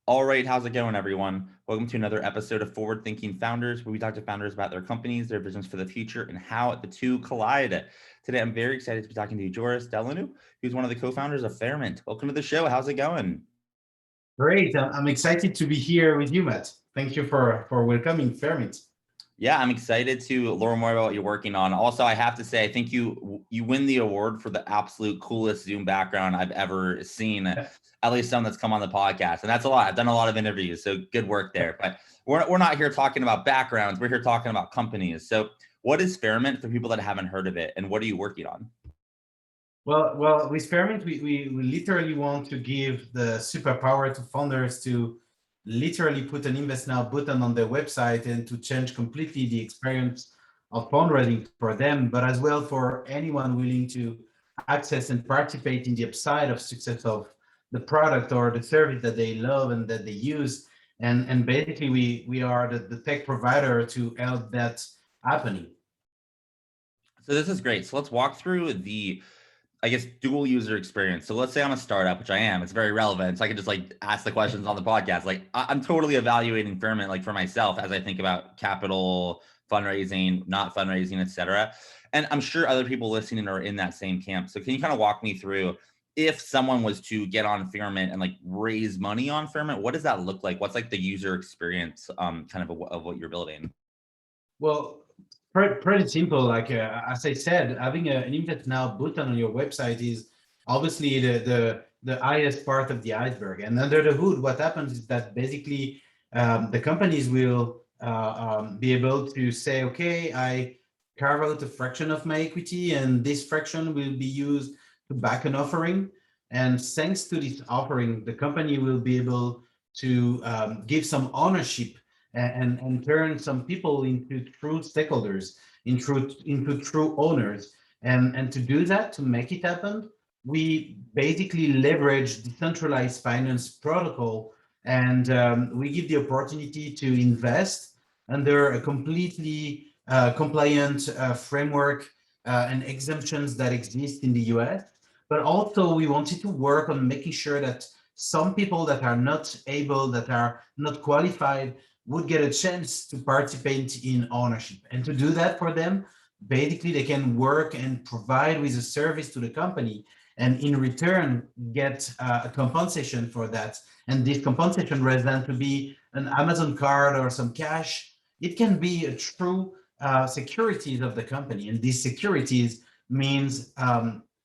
All right, how's it going, everyone? Welcome to another episode of Forward Thinking Founders, where we talk to founders about their companies, their visions for the future, and how the two collide. Today, I'm very excited to be talking to Joris Delanoue, who's one of the co-founders of Fairmint. Welcome to the show. How's it going? Great. I'm excited to be here with you, Matt. Thank you for welcoming Fairmint. Yeah, I'm excited to learn more about what you're working on. Also, I have to say, I think you win the award for the absolute coolest Zoom background I've ever seen, at least some that's come on the podcast. And that's a lot. I've done a lot of interviews, so good work there. But we're not here talking about backgrounds. We're here talking about companies. So what is Fairmint for people that haven't heard of it, and what are you working on? Well, with Fairmint, we literally want to give the superpower to founders to literally put an invest now button on their website and to change completely the experience of fundraising for them, but as well for anyone willing to access and participate in the upside of success of the product or the service that they love and that they use. And basically, we are the tech provider to help that happening. So this is great. So let's walk through I guess, dual user experience. So let's say I'm a startup, which I am. It's very relevant. So I can just like ask the questions on the podcast. Like I'm totally evaluating Fairmint like for myself as I think about capital, fundraising, not fundraising, etc. And I'm sure other people listening are in that same camp. So can you kind of walk me through if someone was to get on Fairmint and like raise money on Fairmint, what does that look like? What's like the user experience kind of what you're building? Well, pretty simple. Like as I said, having an invest now button on your website is obviously the highest part of the iceberg. And under the hood, what happens is that basically the companies will be able to say, okay, I carve out a fraction of my equity, and this fraction will be used to back an offering. And thanks to this offering, the company will be able to give some ownership and turn some people into true stakeholders, into true owners. And to do that, to make it happen, we basically leverage decentralized finance protocol, and we give the opportunity to invest under a completely compliant framework and exemptions that exist in the US. But also we wanted to work on making sure that some people that are not able, that are not qualified, would get a chance to participate in ownership. And to do that for them, basically they can work and provide with a service to the company, and in return get a compensation for that. And this compensation, rather than to be an Amazon card or some cash, it can be a true securities of the company. And these securities means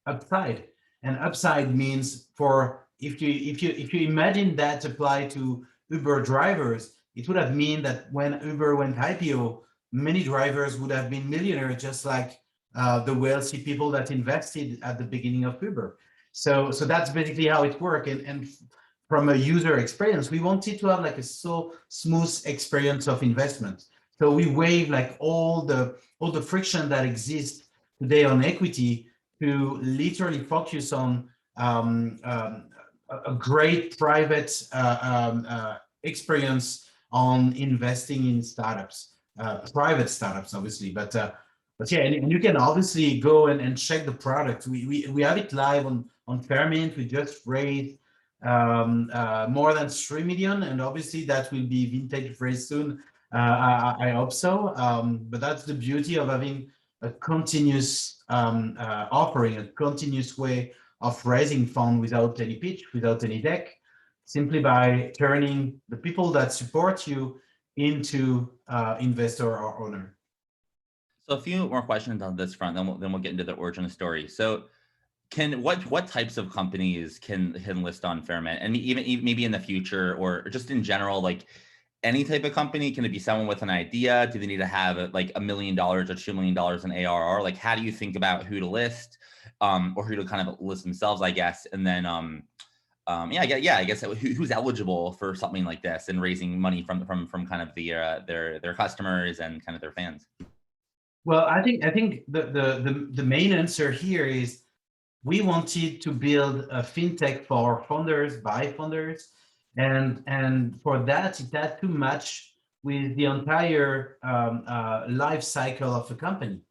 upside. And upside means, for if you imagine that apply to Uber drivers, it would have mean that when Uber went IPO, many drivers would have been millionaires, just like the wealthy people that invested at the beginning of Uber. So that's basically how it works. And from a user experience, we wanted to have like a so smooth experience of investment. So we waive like all the friction that exists today on equity to literally focus on a great private experience on investing in startups, private startups, obviously. But yeah, and you can obviously go and check the product. We have it live on Fairmint. We just raised more than 3 million, and obviously that will be vintage very soon. I hope so. But that's the beauty of having a continuous offering, a continuous way of raising fund without any pitch, without any deck, simply by turning the people that support you into investor or owner. So a few more questions on this front, then we'll get into the origin story. So what types of companies can list on Fairmint, and even maybe in the future or just in general, like any type of company? Can it be someone with an idea? Do they need to have like $1 million or $2 million in ARR? Like, how do you think about who to list, or who to kind of list themselves, I guess, and then I guess who's eligible for something like this and raising money from kind of their customers and kind of their fans? Well, I think the main answer here is we wanted to build a fintech for founders by founders, and for that it had to match with the entire life cycle of a company.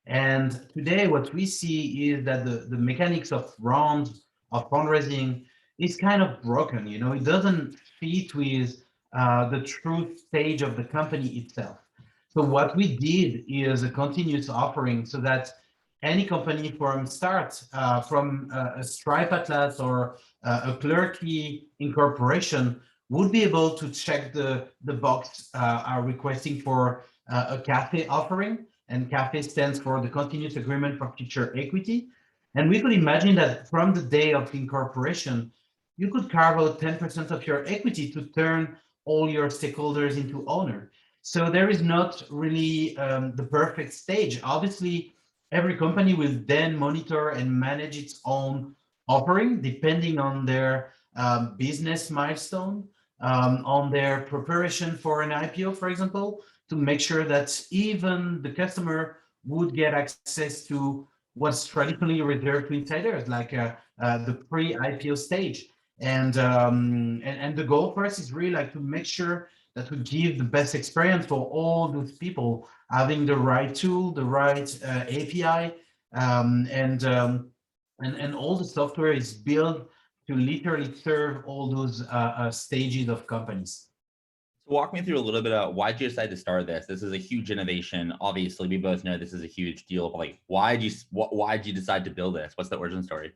And today what we see is that the mechanics of rounds of fundraising is kind of broken. It doesn't fit with the true stage of the company itself. So what we did is a continuous offering so that any company from start, from a Stripe Atlas or a Clerky incorporation, would be able to check the box are requesting for a CAFE offering, and CAFE stands for the Continuous Agreement for Future Equity. And we could imagine that from the day of incorporation, you could carve out 10% of your equity to turn all your stakeholders into owner. So there is not really the perfect stage. Obviously, every company will then monitor and manage its own offering depending on their business milestone, on their preparation for an IPO, for example, to make sure that even the customer would get access to what's traditionally reserved to insiders, like the pre-IPO stage. And the goal for us is really like to make sure that we give the best experience for all those people, having the right tool, the right API, and all the software is built to literally serve all those stages of companies. So walk me through a little bit about why did you decide to start this? This is a huge innovation. Obviously, we both know this is a huge deal. But like, why did you decide to build this? What's the origin story?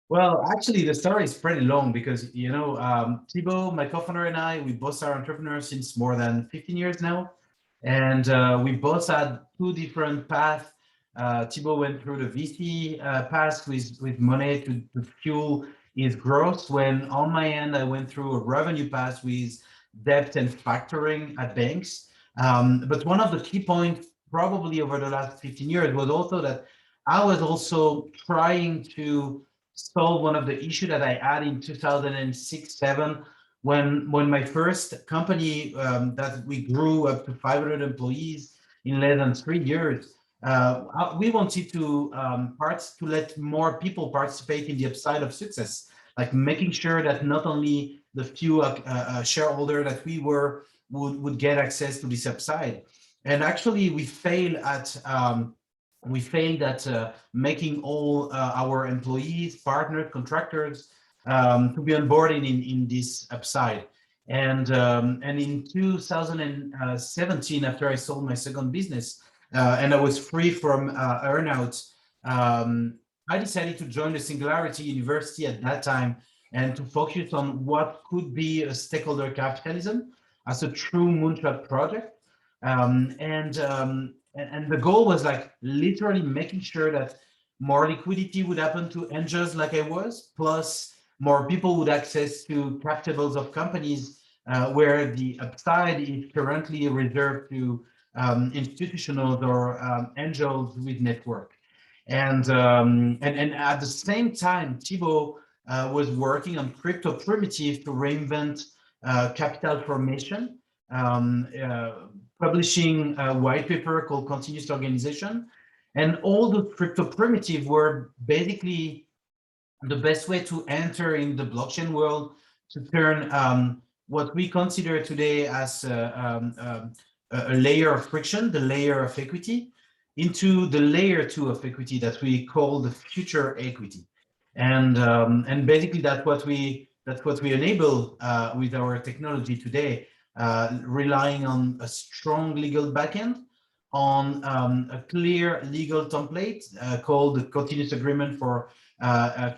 Well, actually, the story is pretty long because, Thibaut, my co-founder, and I, we both are entrepreneurs since more than 15 years now. And we both had two different paths. Thibaut went through the VC path with money to fuel his growth, when on my end, I went through a revenue path with debt and factoring at banks. But one of the key points probably over the last 15 years was also that I was also trying to solve one of the issues that I had in 2006-7 when my first company that we grew up to 500 employees in less than 3 years. We wanted to to let more people participate in the upside of success, like making sure that not only the few shareholder that we were would get access to this upside. And actually, we failed at making all our employees, partners, contractors to be onboarded in this upside. And in 2017, after I sold my second business and I was free from earnout, I decided to join the Singularity University at that time and to focus on what could be a stakeholder capitalism as a true moonshot project. And the goal was like literally making sure that more liquidity would happen to angels like I was, plus more people would access to cap tables of companies where the upside is currently reserved to institutionals or angels with network. And at the same time, Thibaut was working on crypto primitive to reinvent capital formation, publishing a white paper called Continuous Organization. And all the crypto primitive were basically the best way to enter in the blockchain world, to turn what we consider today as a layer of friction, the layer of equity, into the layer 2 of equity that we call the future equity. And basically that's what we enable with our technology today, relying on a strong legal backend, on a clear legal template called the Continuous Agreement for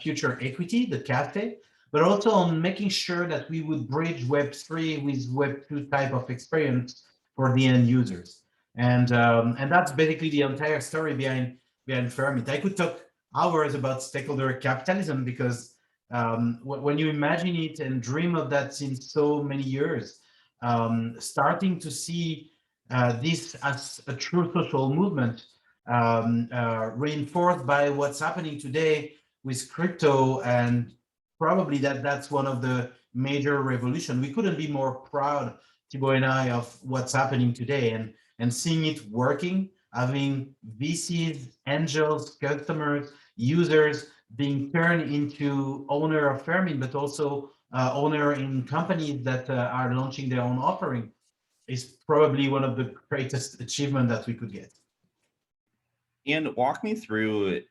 Future Equity, the CAFE, but also on making sure that we would bridge Web3 with Web2 type of experience for the end users. And that's basically the entire story behind Fairmint. I could talk hours about stakeholder capitalism because when you imagine it and dream of that since so many years, starting to see this as a true social movement, reinforced by what's happening today with crypto, and probably that's one of the major revolution. We couldn't be more proud, Thibaut and I, of what's happening today, and seeing it working, having VCs, angels, customers, users being turned into owner of Fairmint, but also owner in companies that are launching their own offering, is probably one of the greatest achievement that we could get. And walk me through,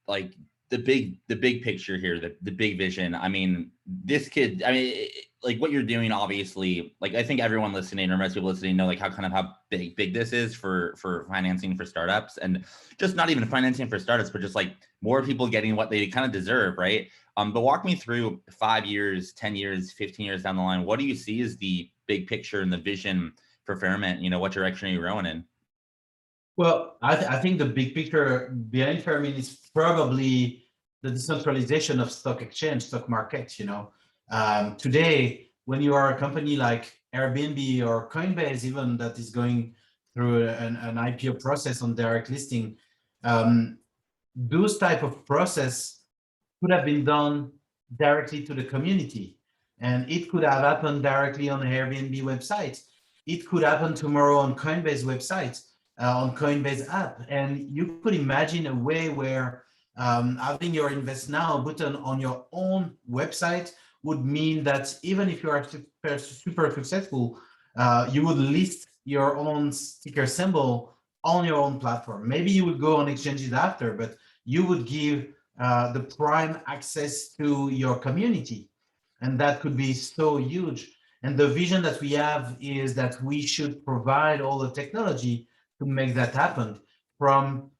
like the big picture here, the big vision. I mean, this kid, I mean, like what you're doing, obviously, like I think everyone listening or most people listening know like how big this is for financing for startups, and just not even financing for startups, but just like more people getting what they kind of deserve, right? But walk me through 5 years, 10 years, 15 years down the line. What do you see as the big picture and the vision for Fairmint? You know, what direction are you rowing in? Well, I think the big picture behind Fairmint is probably the decentralization of stock exchange, stock markets. Today, when you are a company like Airbnb or Coinbase, even that is going through an IPO process on direct listing, um, those type of process could have been done directly to the community, and it could have happened directly on the Airbnb website. It could happen tomorrow on Coinbase website, on Coinbase app, and you could imagine a way where having your Invest Now button on your own website would mean that even if you are super successful, you would list your own sticker symbol on your own platform. Maybe you would go on exchanges after, but you would give the prime access to your community. And that could be so huge. And the vision that we have is that we should provide all the technology to make that happen, from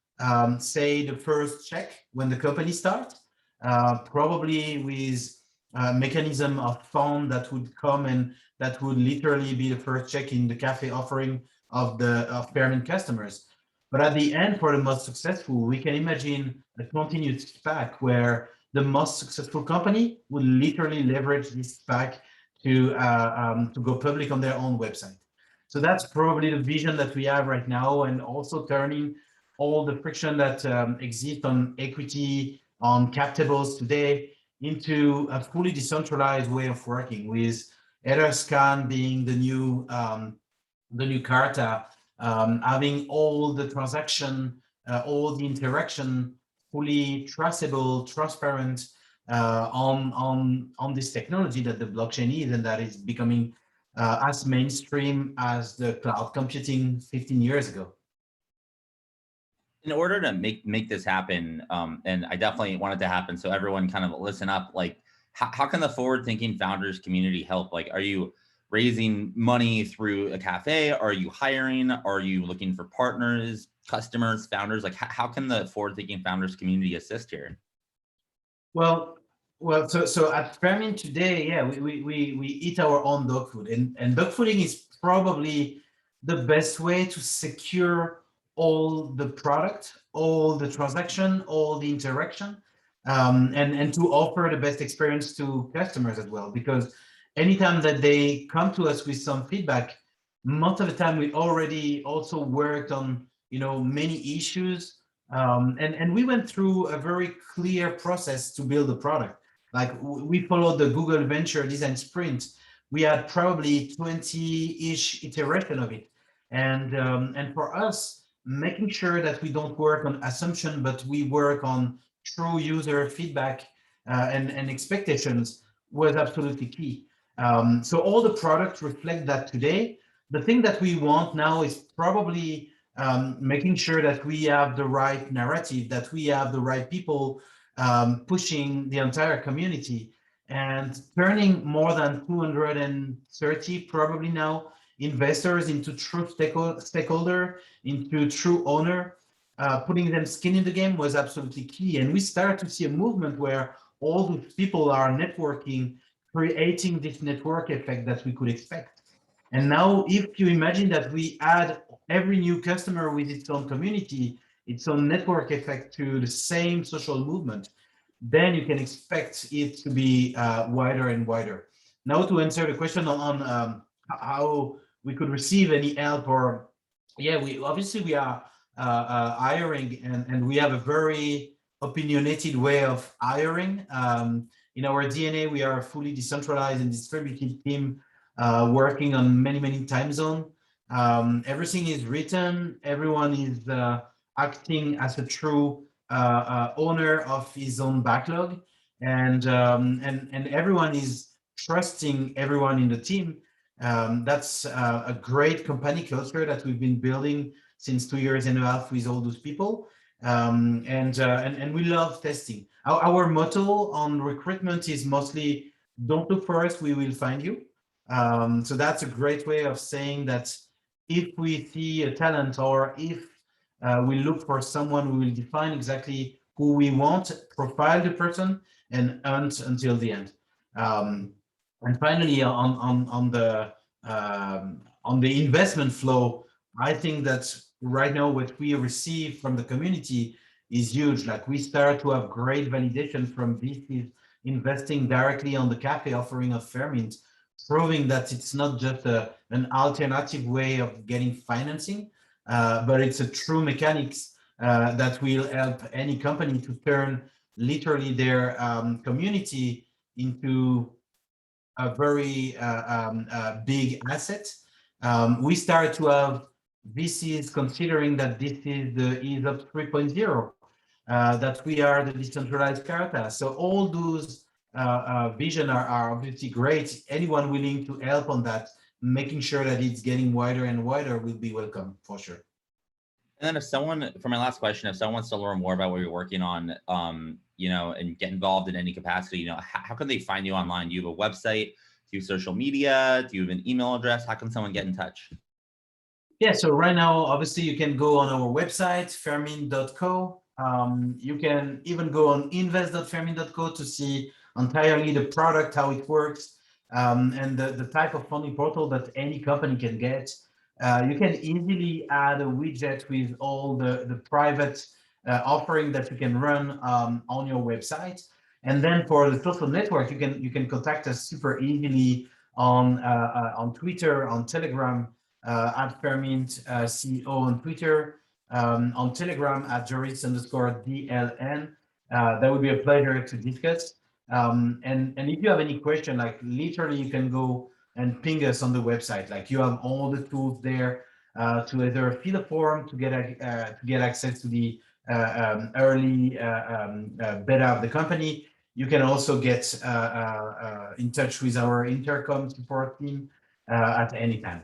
say the first check when the company starts, probably with a mechanism of fund that would come and that would literally be the first check in the cafe offering of Fairmint customers. But at the end, for the most successful, we can imagine a continued stack where the most successful company would literally leverage this stack to go public on their own website. So that's probably the vision that we have right now, and also turning all the friction that exists on equity, on cap tables today, into a fully decentralized way of working, with Etherscan being the new Carta, having all the transaction, all the interaction fully traceable, transparent on this technology that the blockchain is, and that is becoming as mainstream as the cloud computing 15 years ago. In order to make this happen, and I definitely want it to happen, so everyone kind of listen up. Like, how can the forward-thinking founders community help? Like, are you raising money through a cafe? Are you hiring? Are you looking for partners, customers, founders? Like, how can the forward-thinking founders community assist here? Well, so at Fairmint today, yeah, we eat our own dog food, and dog fooding is probably the best way to secure all the product, all the transaction, all the interaction, and to offer the best experience to customers as well. Because anytime that they come to us with some feedback, most of the time we already also worked on many issues, and we went through a very clear process to build the product. Like, we followed the Google Venture Design Sprint. We had probably 20-ish iteration of it, and for us, making sure that we don't work on assumption, but we work on true user feedback and expectations was absolutely key. So all the products reflect that today. The thing that we want now is probably making sure that we have the right narrative, that we have the right people pushing the entire community, and turning more than 230 probably now investors into true stakeholder, into true owner, putting them skin in the game was absolutely key. And we start to see a movement where all those people are networking, creating this network effect that we could expect. And now, if you imagine that we add every new customer with its own community, its own network effect to the same social movement, then you can expect it to be wider and wider. Now, to answer the question on how we could receive any help, or we obviously are hiring, and we have a very opinionated way of hiring. In our DNA, we are a fully decentralized and distributed team working on many time zones. Everything is written. Everyone is acting as a true owner of his own backlog, and everyone is trusting everyone in the team. That's a great company culture that we've been building since 2.5 years with all those people, and we love testing. Our motto on recruitment is mostly don't look for us, we will find you. So that's a great way of saying that if we see a talent or if we look for someone, we will define exactly who we want, profile the person, and hunt until the end. And finally, on the investment flow, I think that right now what we receive from the community is huge. Like we start to have great validation from VCs investing directly on the cafe offering of Fairmint, proving that it's not just an alternative way of getting financing, but it's a true mechanics that will help any company to turn literally their community into a very big asset. We start to have VCs considering that this is the ease of 3.0, that we are the decentralized Caritas. So all those vision are obviously great. Anyone willing to help on that, making sure that it's getting wider and wider will be welcome for sure. And then if someone, for my last question, if someone wants to learn more about what you're working on, and get involved in any capacity, how can they find you online? Do you have a website? Do you have social media? Do you have an email address? How can someone get in touch? Yeah, so right now, obviously, you can go on our website, fairmint.co. You can even go on invest.fairmint.co to see entirely the product, how it works, and the type of funding portal that any company can get. You can easily add a widget with all the private offering that you can run on your website. And then for the social network, you can contact us super easily on Twitter, on Telegram, at Fairmint CEO on Twitter, on Telegram at Joris_DLN. That would be a pleasure to discuss. And if you have any question, like literally you can go and ping us on the website. Like you have all the tools there to either fill a form to get access to the early beta of the company. You can also get in touch with our intercom support team at any time.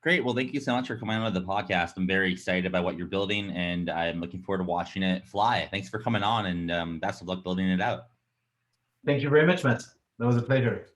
Great. Well, thank you so much for coming on the podcast. I'm very excited about what you're building, and I'm looking forward to watching it fly. Thanks for coming on, and best of luck building it out. Thank you very much, Matt. That was a pleasure.